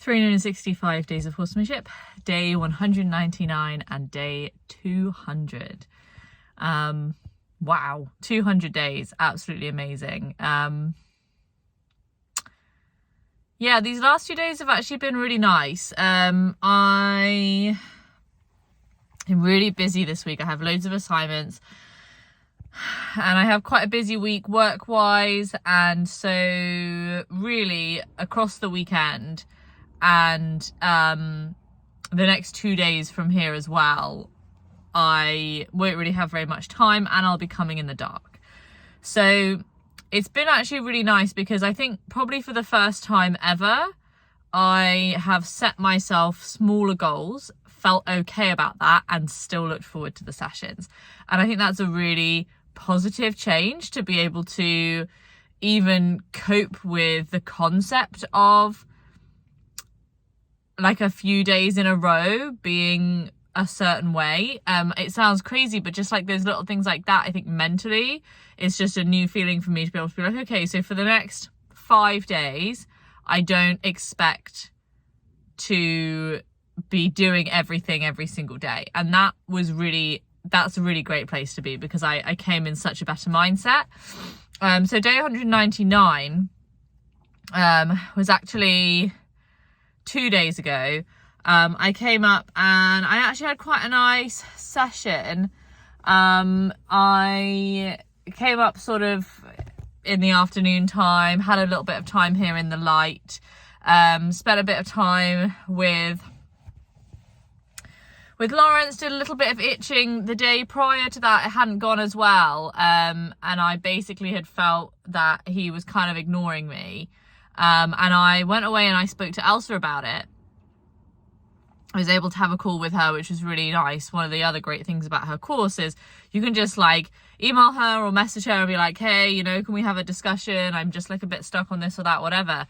365 days of horsemanship, day 199 and day 200. Wow, 200 days, absolutely amazing. Yeah, these last 2 days have actually been really nice. I am really busy this week. I have loads of assignments and I have quite a busy week work-wise, and so really across the weekend and the next 2 days from here as well, I won't really have very much time and I'll be coming in the dark. So it's been actually really nice because I think probably for the first time ever, I have set myself smaller goals, felt okay about that, and still looked forward to the sessions. And I think that's a really positive change, to be able to even cope with the concept of like a few days in a row being a certain way. It sounds crazy, but just like those little things like that, I think mentally it's just a new feeling for me to be able to be like, okay, so for the next 5 days, I don't expect to be doing everything every single day. And that's a really great place to be, because I came in such a better mindset. So day 199 was actually 2 days ago. I came up and I actually had quite a nice session. I came up sort of in the afternoon time, had a little bit of time here in the light, spent a bit of time with Lawrence, did a little bit of itching. The day prior to that, it hadn't gone as well, and I basically had felt that he was kind of ignoring me, and I went away and I spoke to Elsa about it. I was able to have a call with her, which was really nice. One of the other great things about her course is you can just like email her or message her and be like, hey, you know, can we have a discussion? I'm just like a bit stuck on this or that, whatever.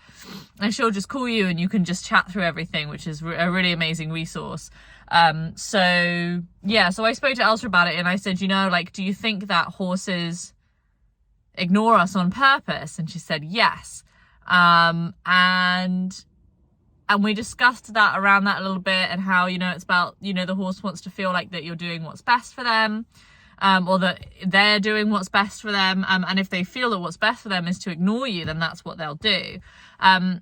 And she'll just call you and you can just chat through everything, which is a really amazing resource. So yeah, so I spoke to Elsa about it and I said, you know, like, do you think that horses ignore us on purpose? And she said, yes. And we discussed that around that a little bit, and how, you know, it's about, you know, the horse wants to feel like that you're doing what's best for them, or that they're doing what's best for them. And if they feel that what's best for them is to ignore you, then that's what they'll do. And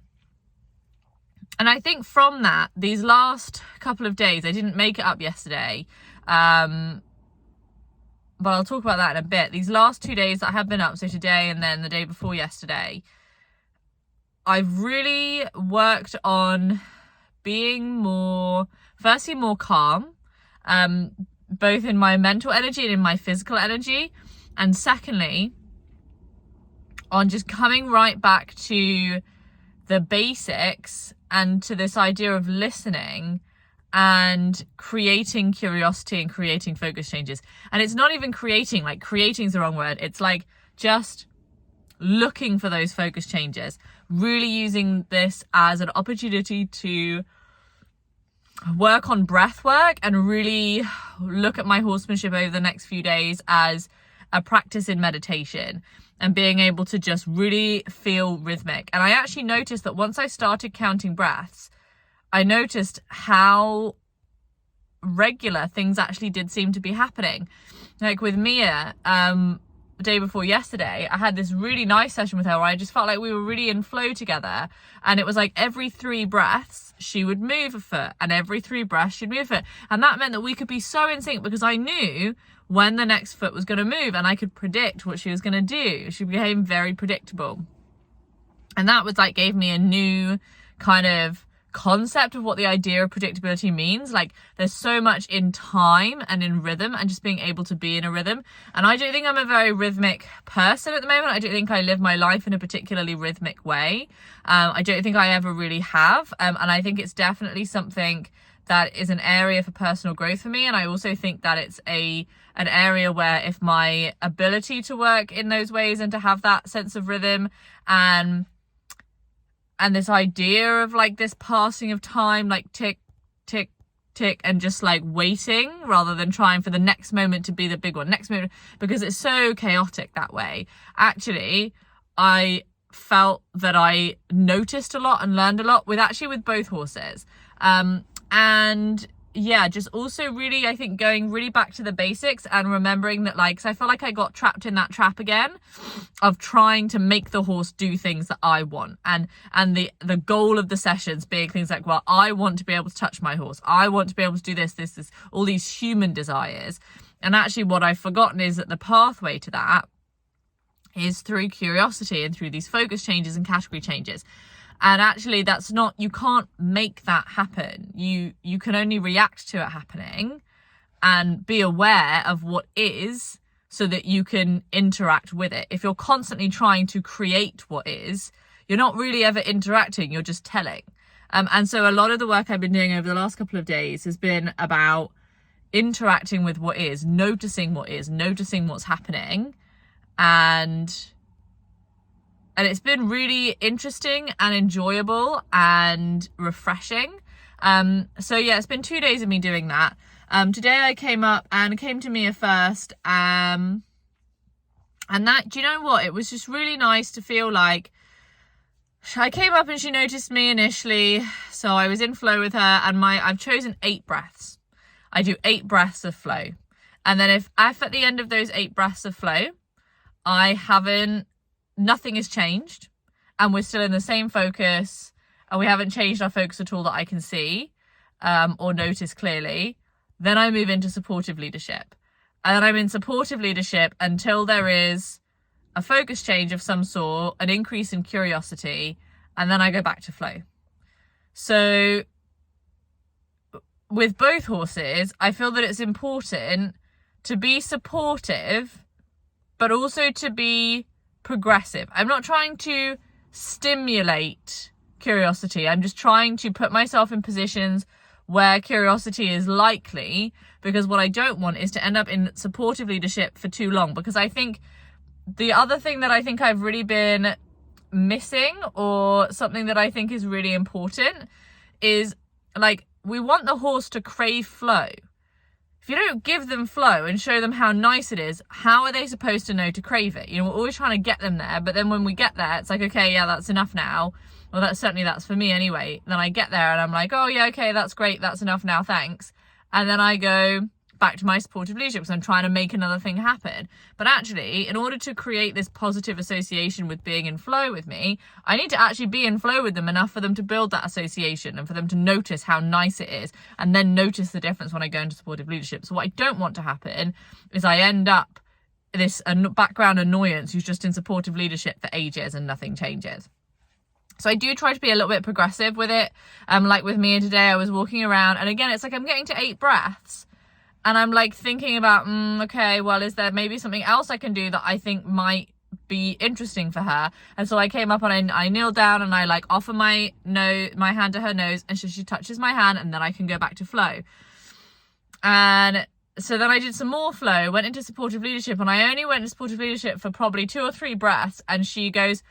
I think from that, these last couple of days, I didn't make it up yesterday, but I'll talk about that in a bit. These last 2 days that I have been up, so today and then the day before yesterday, I've really worked on being more calm, both in my mental energy and in my physical energy. And secondly, on just coming right back to the basics and to this idea of listening and creating curiosity and creating focus changes. And it's not even creating, like creating is the wrong word. It's like just looking for those focus changes, really using this as an opportunity to work on breath work and really look at my horsemanship over the next few days as a practice in meditation and being able to just really feel rhythmic. And I actually noticed that once I started counting breaths, I noticed how regular things actually did seem to be happening. Like with Mia, the day before yesterday, I had this really nice session with her where I just felt like we were really in flow together, and it was like every 3 breaths she would move a foot, and every 3 breaths she'd move a foot, and that meant that we could be so in sync because I knew when the next foot was going to move and I could predict what she was going to do. She became very predictable, and that was like gave me a new kind of concept of what the idea of predictability means. Like there's so much in time and in rhythm and just being able to be in a rhythm. And I don't think I'm a very rhythmic person at the moment. I don't think I live my life in a particularly rhythmic way. I don't think I ever really have. And I think it's definitely something that is an area for personal growth for me. And I also think that it's an area where if my ability to work in those ways and to have that sense of rhythm and this idea of like this passing of time, like tick, tick, tick, and just like waiting rather than trying for the next moment to be the big one, next moment, because it's so chaotic that way. Actually, I felt that I noticed a lot and learned a lot with both horses. And yeah, just also really, I think, going really back to the basics and remembering that, like, 'cause I feel like I got trapped in that trap again of trying to make the horse do things that I want, and the goal of the sessions being things like, well, I want to be able to touch my horse, I want to be able to do this, all these human desires. And actually what I've forgotten is that the pathway to that is through curiosity and through these focus changes and category changes. And actually that's not, you can't make that happen. You can only react to it happening and be aware of what is, so that you can interact with it. If you're constantly trying to create what is, you're not really ever interacting, you're just telling. And so a lot of the work I've been doing over the last couple of days has been about interacting with what is, noticing what is, noticing what's happening. And it's been really interesting and enjoyable and refreshing. So yeah, it's been 2 days of me doing that. Today I came up and came to Mia first. And that, do you know what? It was just really nice to feel like I came up and she noticed me initially. So I was in flow with her, and I've chosen 8 breaths. I do 8 breaths of flow. And then if at the end of those 8 breaths of flow, nothing has changed, and we're still in the same focus, and we haven't changed our focus at all that I can see or notice clearly, then I move into supportive leadership. And then I'm in supportive leadership until there is a focus change of some sort, an increase in curiosity, and then I go back to flow. So with both horses, I feel that it's important to be supportive, but also to be progressive. I'm not trying to stimulate curiosity. I'm just trying to put myself in positions where curiosity is likely, because what I don't want is to end up in supportive leadership for too long. Because I think the other thing that I think I've really been missing, or something that I think is really important, is like, we want the horse to crave flow. If you don't give them flow and show them how nice it is, how are they supposed to know to crave it? You know, we're always trying to get them there, but then when we get there, it's like, okay, yeah, that's enough now. Well, that's for me anyway. Then I get there and I'm like, oh yeah, okay, that's great, that's enough now, thanks. And then I go back to my supportive leadership because I'm trying to make another thing happen. But actually, in order to create this positive association with being in flow with me, I need to actually be in flow with them enough for them to build that association and for them to notice how nice it is, and then notice the difference when I go into supportive leadership. So what I don't want to happen is I end up this background annoyance who's just in supportive leadership for ages and nothing changes. So I do try to be a little bit progressive with it. Like with Mia today, I was walking around, and again, it's like I'm getting to 8 breaths. And I'm like thinking about, okay, well, is there maybe something else I can do that I think might be interesting for her? And so I came up and I kneel down and I like offer my hand to her nose, and she touches my hand, and then I can go back to flow. And so then I did some more flow, went into supportive leadership, and I only went into supportive leadership for probably 2 or 3 breaths, and she goes,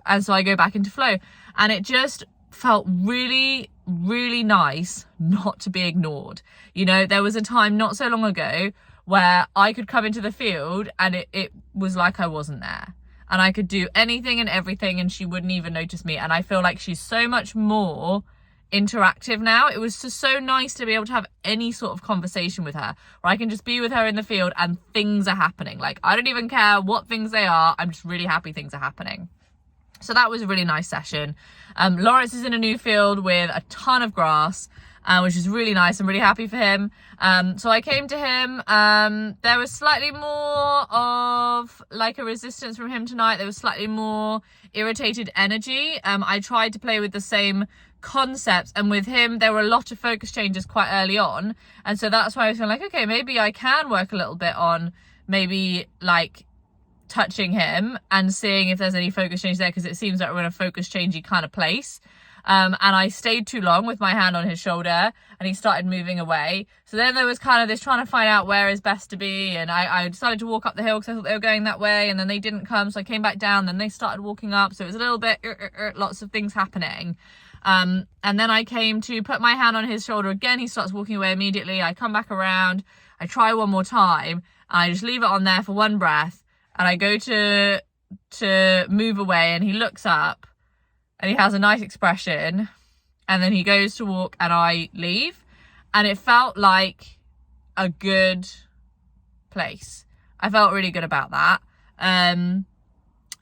and so I go back into flow. And it just felt really, really nice not to be ignored. You know, there was a time not so long ago where I could come into the field and it was like I wasn't there, and I could do anything and everything and she wouldn't even notice me. And I feel like she's so much more interactive now. It was just so nice to be able to have any sort of conversation with her where I can just be with her in the field and things are happening. Like, I don't even care what things they are, I'm just really happy things are happening. So that was a really nice session. Lawrence is in a new field with a ton of grass, which is really nice. I'm really happy for him. So I came to him. There was slightly more of like a resistance from him tonight. There was slightly more irritated energy. I tried to play with the same concepts, and with him there were a lot of focus changes quite early on. And so that's why I was feeling like, okay, maybe I can work a little bit on maybe like touching him and seeing if there's any focus change there, because it seems like we're in a focus changey kind of place. And I stayed too long with my hand on his shoulder and he started moving away. So then there was kind of this trying to find out where is best to be, and I decided to walk up the hill because I thought they were going that way, and then they didn't come, so I came back down, then they started walking up, so it was a little bit lots of things happening. And then I came to put my hand on his shoulder again. He starts walking away immediately. I come back around, I try one more time, and I just leave it on there for 1 breath. And I go to to move away, and he looks up and he has a nice expression, and then he goes to walk and I leave, and it felt like a good place. I felt really good about that.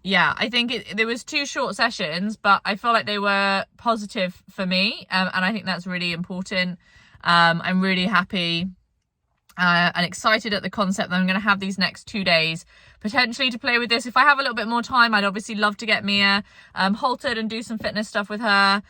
Yeah, I think there was 2 short sessions, but I feel like they were positive for me, and I think that's really important. I'm really happy and excited at the concept that I'm going to have these next 2 days potentially to play with this. If I have a little bit more time, I'd obviously love to get Mia haltered and do some fitness stuff with her,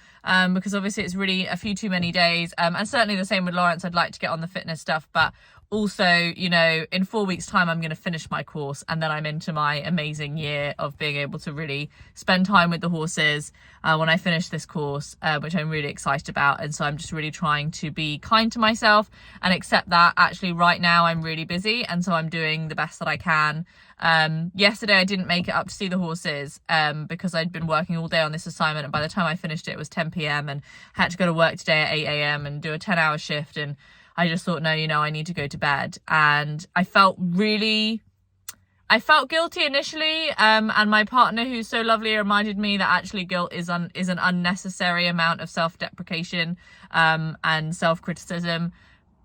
because obviously it's really a few too many days, and certainly the same with Lawrence. I'd like to get on the fitness stuff, but also, you know, in 4 weeks time I'm going to finish my course, and then I'm into my amazing year of being able to really spend time with the horses when I finish this course, which I'm really excited about. And so I'm just really trying to be kind to myself and accept that actually right now I'm really busy, and so I'm doing the best that I can. Yesterday I didn't make it up to see the horses because I'd been working all day on this assignment, and by the time I finished it was 10 p.m. and I had to go to work today at 8 a.m. and do a 10-hour shift, and I just thought, no, you know, I need to go to bed. And I felt guilty initially, and my partner, who's so lovely, reminded me that actually guilt is an unnecessary amount of self-deprecation and self-criticism.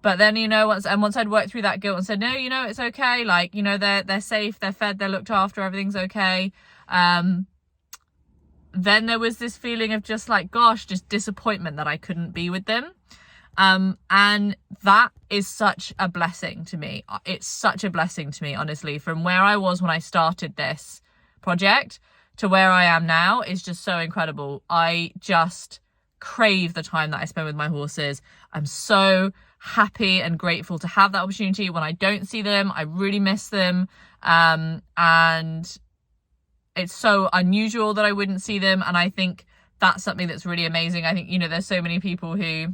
But then, you know, once I'd worked through that guilt and said, no, you know, it's okay, like, you know, they're safe, they're fed, they're looked after, everything's okay, then there was this feeling of just like, gosh, just disappointment that I couldn't be with them. And that is such a blessing to me. It's such a blessing to me, honestly. From where I was when I started this project to where I am now is just so incredible. I just crave the time that I spend with my horses. I'm so happy and grateful to have that opportunity. When I don't see them, I really miss them. And it's so unusual that I wouldn't see them. And I think that's something that's really amazing. I think, you know, there's so many people who,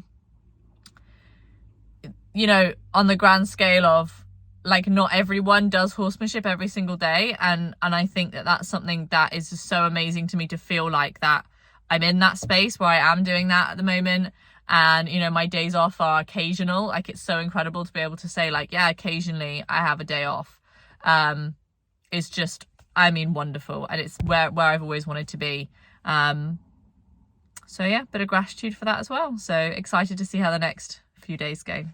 you know, on the grand scale of like, not everyone does horsemanship every single day. And I think that that's something that is just so amazing to me, to feel like that I'm in that space where I am doing that at the moment. And, you know, my days off are occasional. Like, it's so incredible to be able to say like, yeah, occasionally I have a day off. It's just, I mean, wonderful. And it's where I've always wanted to be. So yeah, bit of gratitude for that as well. So excited to see how the next few days go.